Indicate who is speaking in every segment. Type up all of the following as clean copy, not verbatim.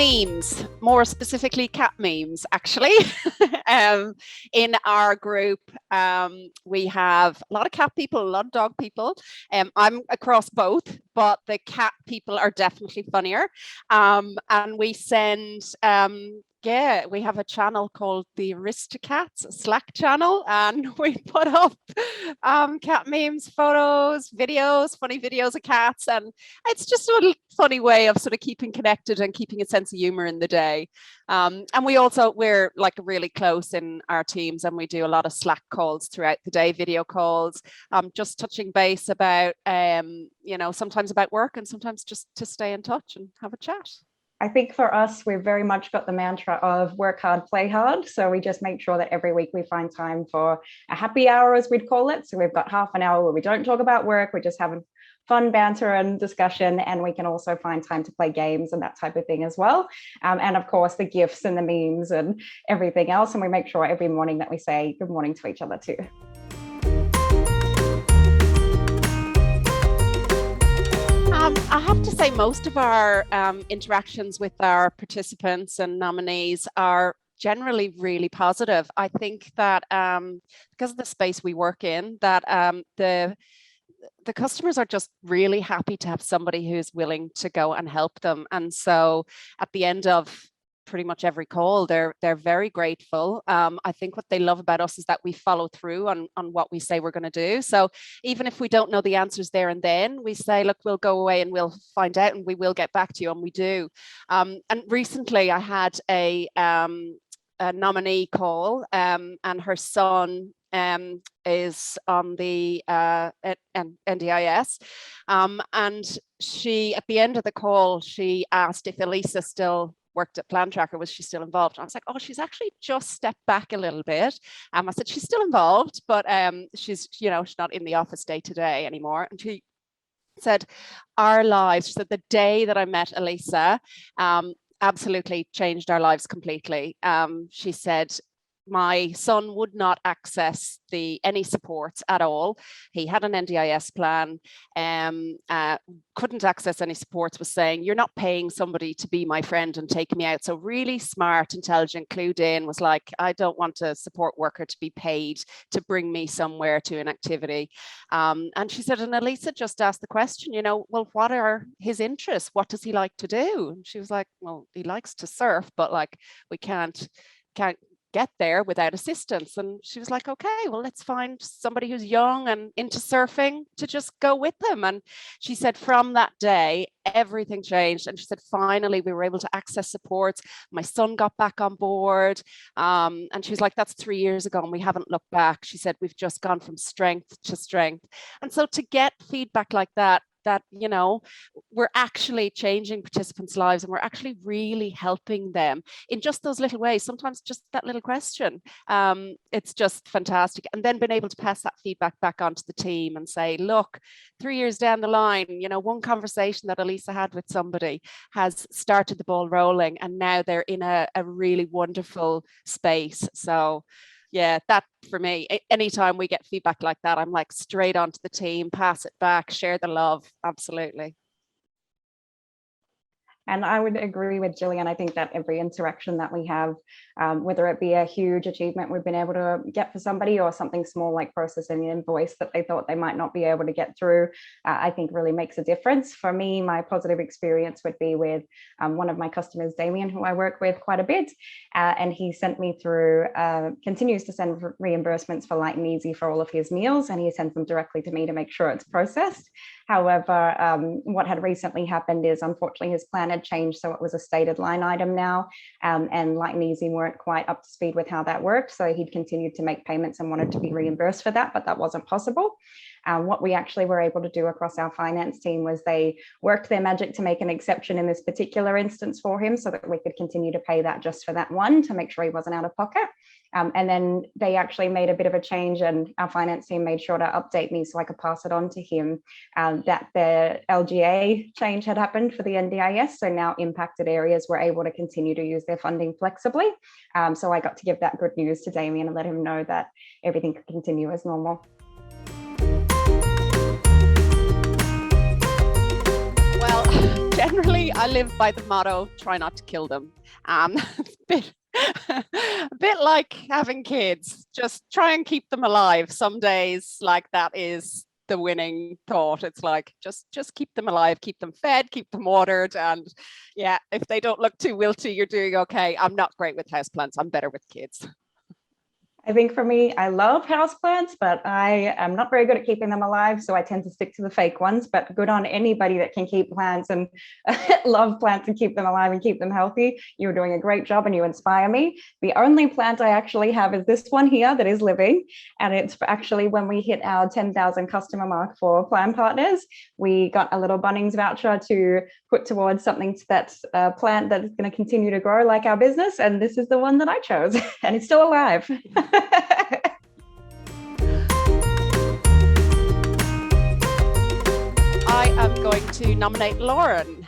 Speaker 1: Memes, more specifically cat memes, actually. In our group, we have a lot of cat people, a lot of dog people. I'm across both, but the cat people are definitely funnier. And we send we have a channel called the Aristocats, a Slack channel, and we put up cat memes, photos, videos, funny videos of cats, and it's just a little funny way of sort of keeping connected and keeping a sense of humor in the day. And we're like really close in our teams, and we do a lot of Slack calls throughout the day, video calls, just touching base about, sometimes about work and sometimes just to stay in touch and have a chat.
Speaker 2: I think for us, we've very much got the mantra of work hard, play hard. So we just make sure that every week we find time for a happy hour, as we'd call it. So we've got half an hour where we don't talk about work. We just have fun banter and discussion. And we can also find time to play games and that type of thing as well. And of course, the GIFs and the memes and everything else. And we make sure every morning that we say good morning to each other too.
Speaker 1: I have to say most of our interactions with our participants and nominees are generally really positive. I think that because of the space we work in, that the customers are just really happy to have somebody who's willing to go and help them. And so at the end of pretty much every call, they're very grateful. I think what they love about us is that we follow through on what we say we're going to do. So even if we don't know the answers there and then, we say, look, we'll go away and we'll find out and we will get back to you, and we do. And recently I had a nominee call, and her son is on the NDIS, and she, at the end of the call, she asked if Elisa still worked at Plan Tracker, was she still involved? And I was like, oh, she's actually just stepped back a little bit. I said, she's still involved, but she's not in the office day to day anymore. And she said, our lives, she said, the day that I met Elisa absolutely changed our lives completely. She said, my son would not access any supports at all. He had an NDIS plan, couldn't access any supports, was saying, you're not paying somebody to be my friend and take me out. So really smart, intelligent, clued in, was like, I don't want a support worker to be paid to bring me somewhere to an activity. And she said, and Elisa just asked the question, well, what are his interests? What does he like to do? And she was like, well, he likes to surf, but like, we can't get there without assistance. And she was like, okay, well, let's find somebody who's young and into surfing to just go with them. And she said from that day, everything changed. And she said, finally, we were able to access supports. My son got back on board. And she was like, that's 3 years ago and we haven't looked back. She said, we've just gone from strength to strength. And so to get feedback like that we're actually changing participants' lives and we're actually really helping them in just those little ways, sometimes just that little question. It's just fantastic. And then being able to pass that feedback back onto the team and say, look, 3 years down the line, one conversation that Elisa had with somebody has started the ball rolling, and now they're in a really wonderful space. So yeah, that for me, anytime we get feedback like that, I'm like straight onto the team, pass it back, share the love. Absolutely.
Speaker 2: And I would agree with Gillian. I think that every interaction that we have, whether it be a huge achievement we've been able to get for somebody or something small like processing an invoice that they thought they might not be able to get through, I think really makes a difference. For me, my positive experience would be with one of my customers, Damien, who I work with quite a bit. And he sent me through, continues to send reimbursements for Light and Easy for all of his meals. And he sends them directly to me to make sure it's processed. However, what had recently happened is, unfortunately, his plan had changed, so it was a stated line item now, and Light and Easy weren't quite up to speed with how that worked, so he'd continued to make payments and wanted to be reimbursed for that, but that wasn't possible. What we actually were able to do across our finance team was they worked their magic to make an exception in this particular instance for him so that we could continue to pay that just for that one to make sure he wasn't out of pocket. And then they actually made a bit of a change, and our finance team made sure to update me so I could pass it on to him, that the LGA change had happened for the NDIS. So now impacted areas were able to continue to use their funding flexibly. So I got to give that good news to Damien and let him know that everything could continue as normal.
Speaker 1: Well, Generally, I live by the motto, try not to kill them. A bit like having kids, just try and keep them alive. Some days, like, that is the winning thought. It's like, just keep them alive, keep them fed, keep them watered. And yeah, if they don't look too wilty, you're doing okay. I'm not great with houseplants. I'm better with kids.
Speaker 2: I think for me, I love houseplants, but I am not very good at keeping them alive. So I tend to stick to the fake ones, but good on anybody that can keep plants and love plants and keep them alive and keep them healthy. You're doing a great job and you inspire me. The only plant I actually have is this one here that is living. And it's actually when we hit our 10,000 customer mark for Plan Partners, we got a little Bunnings voucher to put towards something that's a plant that's going to continue to grow like our business. And this is the one that I chose and it's still alive.
Speaker 1: I am going to nominate Lauren.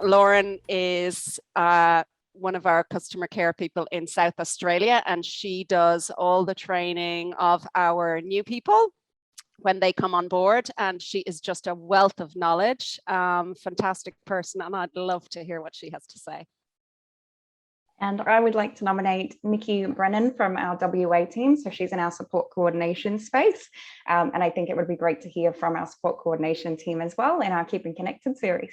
Speaker 1: Lauren is one of our customer care people in South Australia, and she does all the training of our new people when they come on board, and she is just a wealth of knowledge, fantastic person, and I'd love to hear what she has to say.
Speaker 2: And I would like to nominate Nikki Brennan from our WA team. So she's in our support coordination space. And I think it would be great to hear from our support coordination team as well in our Keeping Connected series.